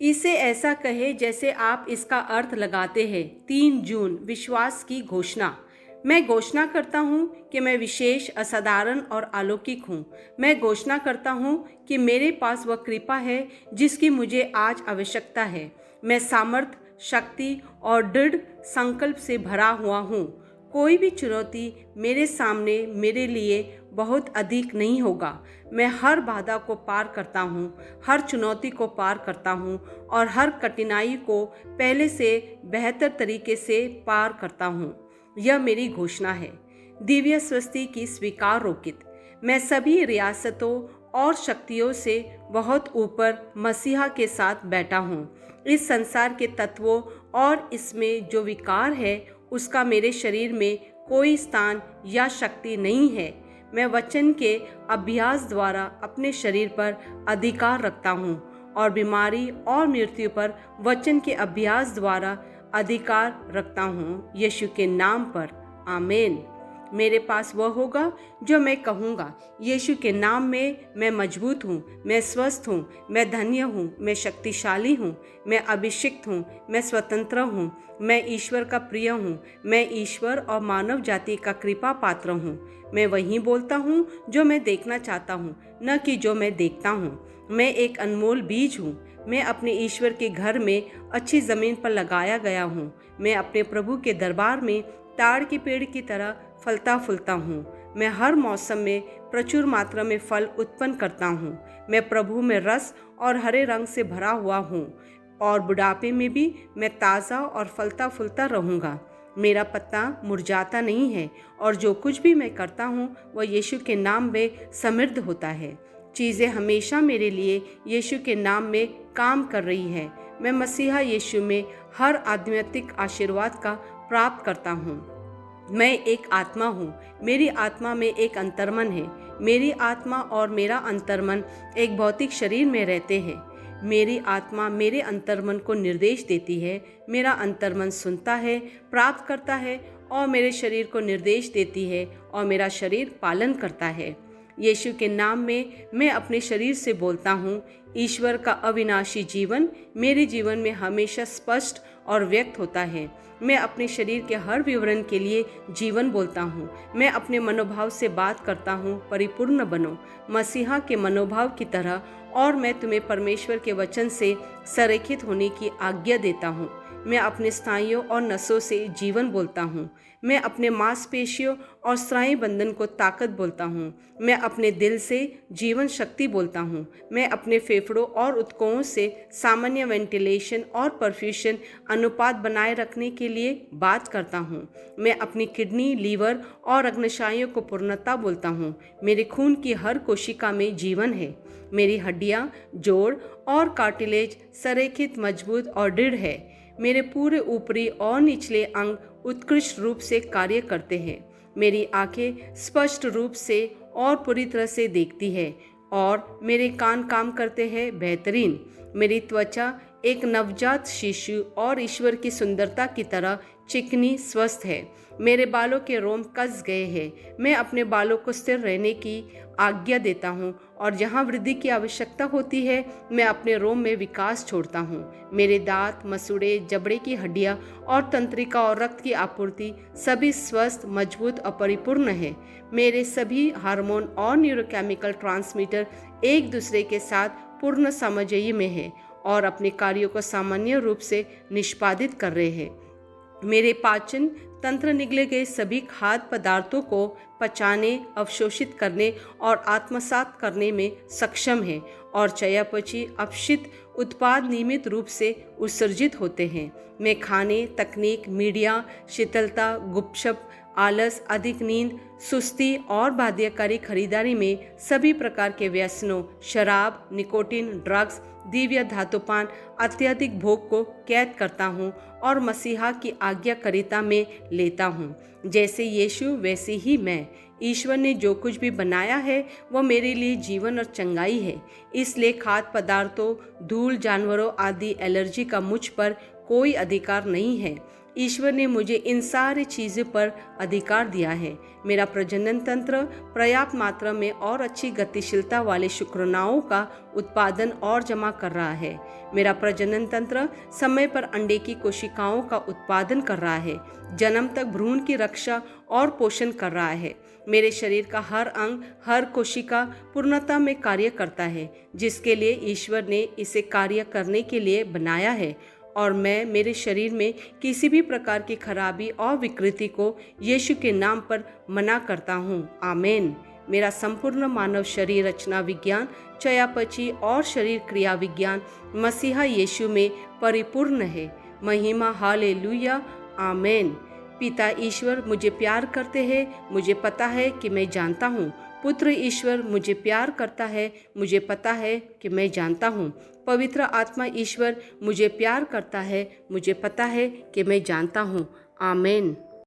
इसे ऐसा कहे जैसे आप इसका अर्थ लगाते हैं। 3 जून विश्वास की घोषणा। मैं घोषणा करता हूँ कि मैं विशेष, असाधारण और अलौकिक हूँ। मैं घोषणा करता हूँ कि मेरे पास वह कृपा है जिसकी मुझे आज आवश्यकता है। मैं सामर्थ, शक्ति और दृढ़ संकल्प से भरा हुआ हूँ। कोई भी चुनौती मेरे सामने मेरे लिए बहुत अधिक नहीं होगा। मैं हर बाधा को पार करता हूँ, हर चुनौती को पार करता हूँ और हर कठिनाई को पहले से बेहतर तरीके से पार करता हूँ। यह मेरी घोषणा है। दिव्य स्वस्ति की स्वीकार रोकित। मैं सभी रियासतों और शक्तियों से बहुत ऊपर मसीहा के साथ बैठा हूँ। इस संसार के तत्वों और इसमें जो विकार है उसका मेरे शरीर में कोई स्थान या शक्ति नहीं है। मैं वचन के अभ्यास द्वारा अपने शरीर पर अधिकार रखता हूँ और बीमारी और मृत्यु पर वचन के अभ्यास द्वारा अधिकार रखता हूँ। यीशु के नाम पर आमीन। मेरे पास वह होगा जो मैं कहूँगा। यीशु के नाम में मैं मजबूत हूँ, मैं स्वस्थ हूँ, मैं धन्य हूँ, मैं शक्तिशाली हूँ, मैं अभिषिक्त हूँ, मैं स्वतंत्र हूँ, मैं ईश्वर का प्रिय हूँ, मैं ईश्वर और मानव जाति का कृपा पात्र हूँ। मैं वही बोलता हूँ जो मैं देखना चाहता हूँ, न कि जो मैं देखता हूँ। मैं एक अनमोल बीज हूँ। मैं अपने ईश्वर के घर में अच्छी ज़मीन पर लगाया गया हूँ। मैं अपने प्रभु के दरबार में ताड़ के पेड़ की तरह फलता फूलता हूँ। मैं हर मौसम में प्रचुर मात्रा में फल उत्पन्न करता हूँ। मैं प्रभु में रस और हरे रंग से भरा हुआ हूँ और बुढ़ापे में भी मैं ताज़ा और फलता फूलता रहूँगा। मेरा पत्ता मुरझाता नहीं है और जो कुछ भी मैं करता हूँ वह यीशु के नाम में समृद्ध होता है। चीज़ें हमेशा मेरे लिए यीशु के नाम में काम कर रही है। मैं मसीहा यीशु में हर आध्यात्मिक आशीर्वाद का प्राप्त करता हूँ। मैं एक आत्मा हूँ। मेरी आत्मा में एक अंतर्मन है। मेरी आत्मा और मेरा अंतर्मन एक भौतिक शरीर में रहते हैं। मेरी आत्मा मेरे अंतर्मन को निर्देश देती है। मेरा अंतर्मन सुनता है, प्राप्त करता है और मेरे शरीर को निर्देश देती है और मेरा शरीर पालन करता है। यीशु के नाम में मैं अपने शरीर से बोलता हूँ। ईश्वर का अविनाशी जीवन मेरे जीवन में हमेशा स्पष्ट और व्यक्त होता है। मैं अपने शरीर के हर विवरण के लिए जीवन बोलता हूँ। मैं अपने मनोभाव से बात करता हूँ, परिपूर्ण बनो मसीहा के मनोभाव की तरह, और मैं तुम्हें परमेश्वर के वचन से संरेखित होने की आज्ञा देता हूँ। मैं अपने स्नायुओं और नसों से जीवन बोलता हूँ। मैं अपने मांसपेशियों और स्नायु बंधन को ताकत बोलता हूँ। मैं अपने दिल से जीवन शक्ति बोलता हूँ। मैं अपने फेफड़ों और ऊतकों से सामान्य वेंटिलेशन और परफ्यूशन अनुपात बनाए रखने के लिए बात करता हूँ। मैं अपनी किडनी, लीवर और अग्न्याशयों को पूर्णता बोलता हूँ। मेरे खून की हर कोशिका में जीवन है। मेरी हड्डियाँ, जोड़ और कार्टिलेज संरेखित, मजबूत और दृढ़ है। मेरे पूरे ऊपरी और निचले अंग उत्कृष्ट रूप से कार्य करते हैं। मेरी आंखें स्पष्ट रूप से और पूरी तरह से देखती है और मेरे कान काम करते हैं बेहतरीन। मेरी त्वचा एक नवजात शिशु और ईश्वर की सुंदरता की तरह चिकनी, स्वस्थ है। मेरे बालों के रोम कस गए हैं। मैं अपने बालों को स्थिर रहने की आज्ञा देता हूँ और जहाँ वृद्धि की आवश्यकता होती है मैं अपने रोम में विकास छोड़ता हूँ। मेरे दांत, मसूड़े, जबड़े की हड्डियाँ और तंत्रिका और रक्त की आपूर्ति सभी स्वस्थ, मजबूत और परिपूर्ण है। मेरे सभी हार्मोन और न्यूरोकेमिकल ट्रांसमीटर एक दूसरे के साथ पूर्ण सामंजस्य में है और अपने कार्यों को सामान्य रूप से निष्पादित कर रहे हैं। मेरे पाचन तंत्र निगले गए सभी खाद्य पदार्थों को पचाने, अवशोषित करने और आत्मसात करने में सक्षम है और चयापचय अपशिष्ट उत्पाद नियमित रूप से उत्सर्जित होते हैं। मैं खाने, तकनीक, मीडिया, शीतलता, गुपशप, आलस, अधिक नींद, सुस्ती और बाध्यकारी खरीदारी में सभी प्रकार के व्यसनों, शराब, निकोटीन, ड्रग्स, दिव्य धातुपान, अत्यधिक भोग को कैद करता हूँ और मसीहा की आज्ञाकारिता में लेता हूँ। जैसे यीशु वैसे ही मैं। ईश्वर ने जो कुछ भी बनाया है वह मेरे लिए जीवन और चंगाई है। इसलिए खाद्य पदार्थों, धूल, जानवरों आदि एलर्जी का मुझ पर कोई अधिकार नहीं है। ईश्वर ने मुझे इन सारी चीज़ों पर अधिकार दिया है। मेरा प्रजनन तंत्र पर्याप्त मात्रा में और अच्छी गतिशीलता वाले शुक्राणुओं का उत्पादन और जमा कर रहा है। मेरा प्रजनन तंत्र समय पर अंडे की कोशिकाओं का उत्पादन कर रहा है, जन्म तक भ्रूण की रक्षा और पोषण कर रहा है। मेरे शरीर का हर अंग, हर कोशिका पूर्णता में कार्य करता है, जिसके लिए ईश्वर ने इसे कार्य करने के लिए बनाया है। और मैं मेरे शरीर में किसी भी प्रकार की खराबी और विकृति को यीशु के नाम पर मना करता हूँ। आमीन। मेरा संपूर्ण मानव शरीर रचना विज्ञान, चयापचय और शरीर क्रिया विज्ञान मसीहा यीशु में परिपूर्ण है। महिमा हालेलुया। आमीन। पिता ईश्वर मुझे प्यार करते हैं, मुझे पता है कि मैं जानता हूँ। पुत्र ईश्वर मुझे प्यार करता है, मुझे पता है कि मैं जानता हूँ। पवित्र आत्मा ईश्वर मुझे प्यार करता है, मुझे पता है कि मैं जानता हूँ। आमीन।